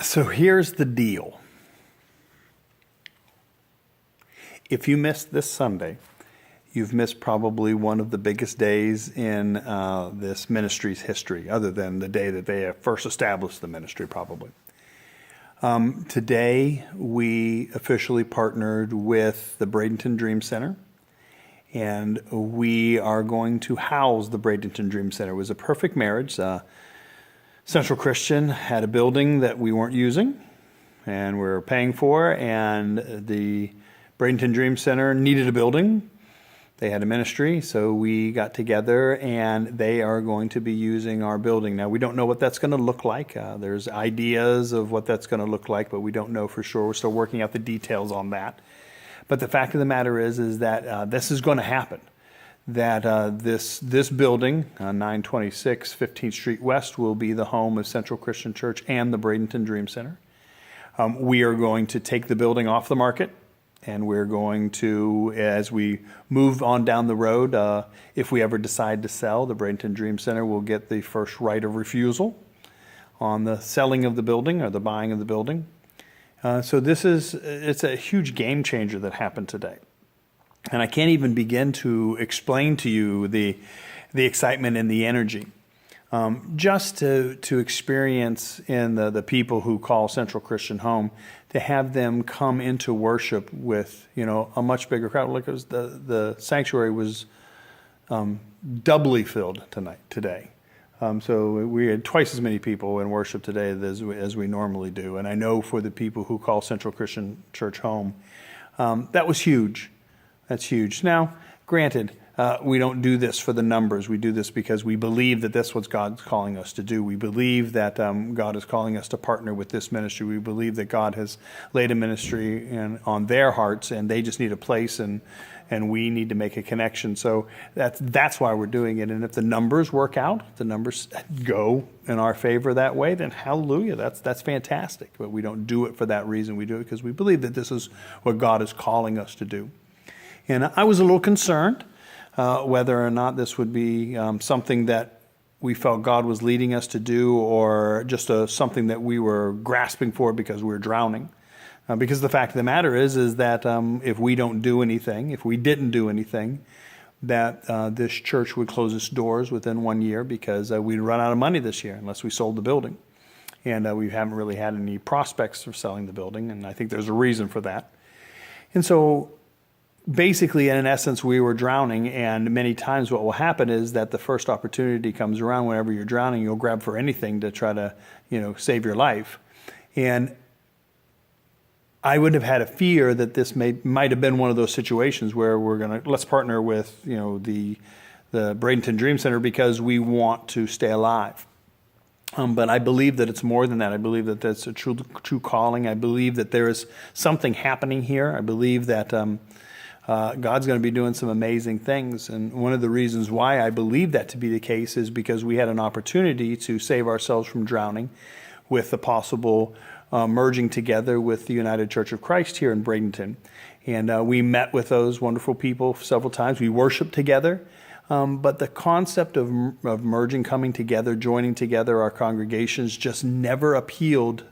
So here's the deal. If you missed this Sunday, you've missed probably one of the biggest days in this ministry's history, other than the day that they first established the ministry, probably. Today, we officially partnered with the Bradenton Dream Center, and we are going to house the Bradenton Dream Center. It was a perfect marriage. Central Christian had a building that we weren't using and we were paying for, and the Bradenton Dream Center needed a building. They had a ministry, so we got together and they are going to be using our building. Now, we don't know what that's going to look like. There's ideas of what that's going to look like, but we don't know for sure. We're still working out the details on that. But the fact of the matter is that this is going to happen. That this building, 926 15th Street West, will be the home of Central Christian Church and the Bradenton Dream Center. We are going to take the building off the market, and we're going to, as we move on down the road, if we ever decide to sell, the Bradenton Dream Center will get the first right of refusal on the selling of the building or the buying of the building. So it's a huge game changer that happened today. And I can't even begin to explain to you the excitement and the energy. Just to experience in the people who call Central Christian home, to have them come into worship with, a much bigger crowd. Like the sanctuary was doubly filled today. So we had twice as many people in worship today as we normally do. And I know for the people who call Central Christian Church home, that was huge. That's huge. Now, granted, we don't do this for the numbers. We do this because we believe that that's what God's calling us to do. We believe that God is calling us to partner with this ministry. We believe that God has laid a ministry on their hearts, and they just need a place, and we need to make a connection. So that's why we're doing it. And if the numbers work out, if the numbers go in our favor that way, then hallelujah, that's fantastic. But we don't do it for that reason. We do it because we believe that this is what God is calling us to do. And I was a little concerned whether or not this would be something that we felt God was leading us to do, or just something that we were grasping for because we were drowning. Because the fact of the matter is that if we don't do anything, if we didn't do anything, that this church would close its doors within 1 year, because we'd run out of money this year unless we sold the building. And we haven't really had any prospects for selling the building, and I think there's a reason for that. And so basically, in essence, we were drowning, and many times what will happen is that the first opportunity comes around. Whenever you're drowning, you'll grab for anything to try to, save your life. And I would have had a fear that this might have been one of those situations where let's partner with, the Bradenton Dream Center because we want to stay alive. But I believe that it's more than that. I believe that that's a true calling. I believe that there is something happening here. I believe that God's going to be doing some amazing things. And one of the reasons why I believe that to be the case is because we had an opportunity to save ourselves from drowning with the possible merging together with the United Church of Christ here in Bradenton. And we met with those wonderful people several times. We worshiped together. But the concept of merging, coming together, joining together our congregations just never appealed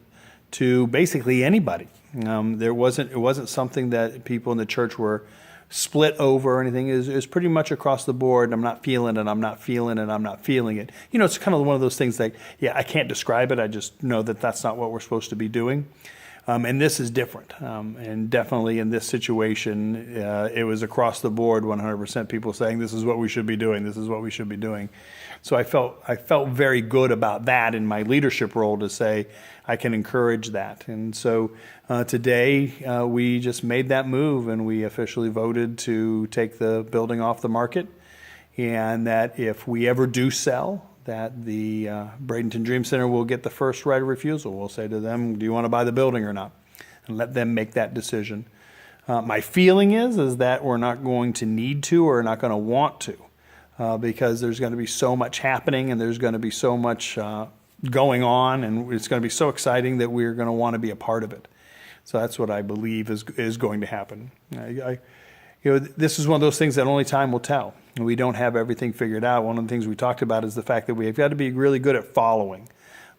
to basically anybody. It wasn't something that people in the church were split over or anything. It was pretty much across the board. I'm not feeling it. I'm not feeling it. I'm not feeling it. It's kind of one of those things like, I can't describe it. I just know that that's not what we're supposed to be doing. And this is different. And definitely in this situation, it was across the board, 100% people saying, this is what we should be doing. This is what we should be doing. So I felt very good about that in my leadership role to say, I can encourage that. And so today we just made that move, and we officially voted to take the building off the market. And that if we ever do sell, that the Bradenton Dream Center will get the first right of refusal. We'll say to them, do you want to buy the building or not? And let them make that decision. My feeling is that we're not going to need to, or not going to want to, because there's going to be so much happening, and there's going to be so much going on, and it's going to be so exciting that we're going to want to be a part of it. So that's what I believe is going to happen. This is one of those things that only time will tell. We don't have everything figured out. One of the things we talked about is the fact that we've got to be really good at following.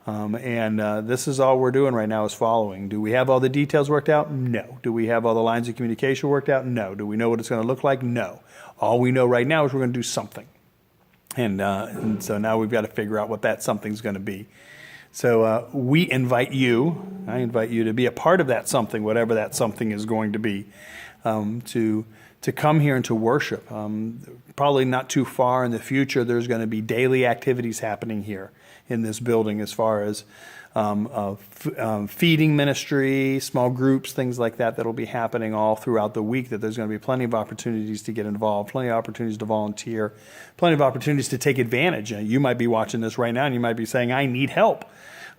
This is all we're doing right now is following. Do we have all the details worked out? No. Do we have all the lines of communication worked out? No. Do we know what it's going to look like? No. All we know right now is we're going to do something. And so now we've got to figure out what that something's going to be. So I invite you to be a part of that something, whatever that something is going to be, to come here and to worship. Probably not too far in the future, there's going to be daily activities happening here in this building as far as feeding ministry, small groups, things like that that'll be happening all throughout the week, that there's going to be plenty of opportunities to get involved, plenty of opportunities to volunteer, plenty of opportunities to take advantage. You might be watching this right now and you might be saying, I need help.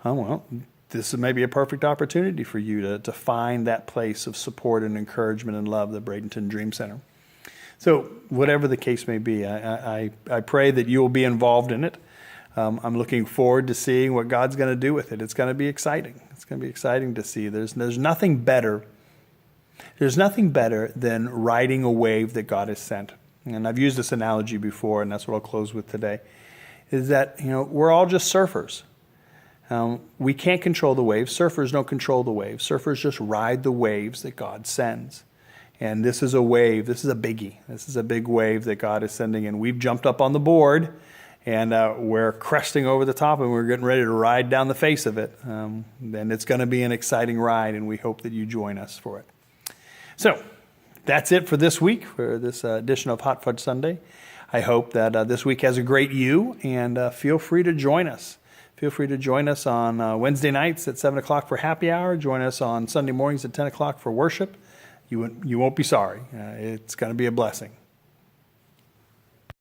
Well, this is maybe a perfect opportunity for you to find that place of support and encouragement and love, the Bradenton Dream Center. So whatever the case may be, I pray that you will be involved in it. I'm looking forward to seeing what God's going to do with it. It's going to be exciting. It's going to be exciting to see. There's nothing better. There's nothing better than riding a wave that God has sent. And I've used this analogy before, and that's what I'll close with today, is that, we're all just surfers. We can't control the waves. Surfers don't control the waves. Surfers just ride the waves that God sends. And this is a wave. This is a biggie. This is a big wave that God is sending. And we've jumped up on the board, and we're cresting over the top, and we're getting ready to ride down the face of it. And it's going to be an exciting ride, and we hope that you join us for it. So that's it for this week, for this edition of Hot Fudge Sunday. I hope that this week has a great you, and feel free to join us. Feel free to join us on Wednesday nights at 7 o'clock for happy hour. Join us on Sunday mornings at 10 o'clock for worship. You won't be sorry. It's going to be a blessing.